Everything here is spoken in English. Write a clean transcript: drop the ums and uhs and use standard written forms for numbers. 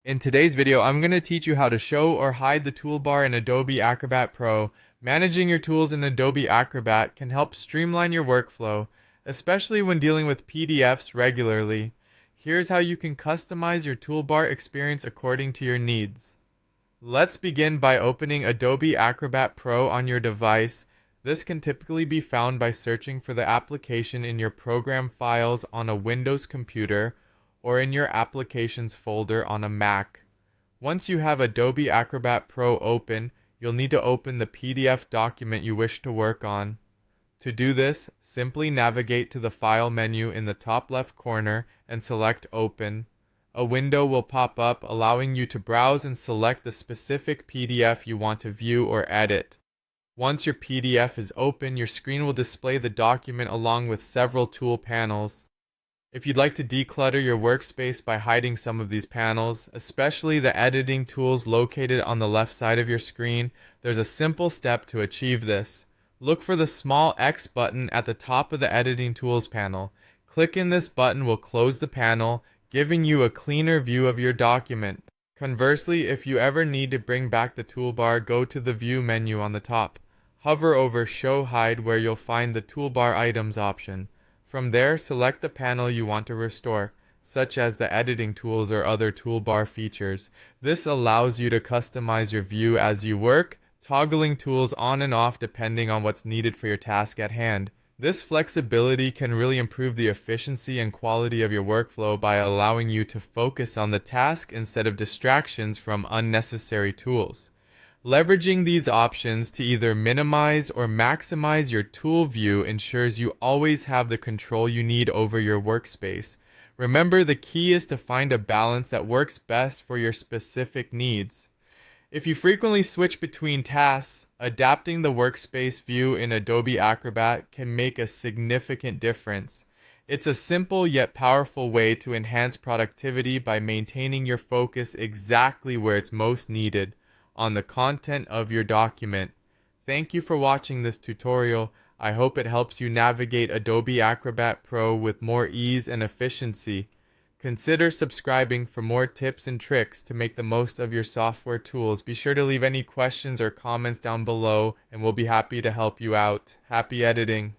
In today's video, I'm going to teach you how to show or hide the toolbar in Adobe Acrobat Pro. Managing your tools in Adobe Acrobat can help streamline your workflow, especially when dealing with PDFs regularly. Here's how you can customize your toolbar experience according to your needs. Let's begin by opening Adobe Acrobat Pro on your device. This can typically be found by searching for the application in your program files on a Windows computer or in your Applications folder on a Mac. Once you have Adobe Acrobat Pro open, you'll need to open the PDF document you wish to work on. To do this, simply navigate to the File menu in the top left corner and select Open. A window will pop up allowing you to browse and select the specific PDF you want to view or edit. Once your PDF is open, your screen will display the document along with several tool panels. If you'd like to declutter your workspace by hiding some of these panels, especially the editing tools located on the left side of your screen, there's a simple step to achieve this. Look for the small X button at the top of the editing tools panel. Clicking this button will close the panel, giving you a cleaner view of your document. Conversely, if you ever need to bring back the toolbar, go to the View menu on the top. Hover over Show Hide where you'll find the Toolbar Items option. From there, select the panel you want to restore, such as the editing tools or other toolbar features. This allows you to customize your view as you work, toggling tools on and off depending on what's needed for your task at hand. This flexibility can really improve the efficiency and quality of your workflow by allowing you to focus on the task instead of distractions from unnecessary tools. Leveraging these options to either minimize or maximize your tool view ensures you always have the control you need over your workspace. Remember, the key is to find a balance that works best for your specific needs. If you frequently switch between tasks, adapting the workspace view in Adobe Acrobat can make a significant difference. It's a simple yet powerful way to enhance productivity by maintaining your focus exactly where it's most needed, on the content of your document. Thank you for watching this tutorial. I hope it helps you navigate Adobe Acrobat Pro with more ease and efficiency. Consider subscribing for more tips and tricks to make the most of your software tools. Be sure to leave any questions or comments down below, and we'll be happy to help you out. Happy editing!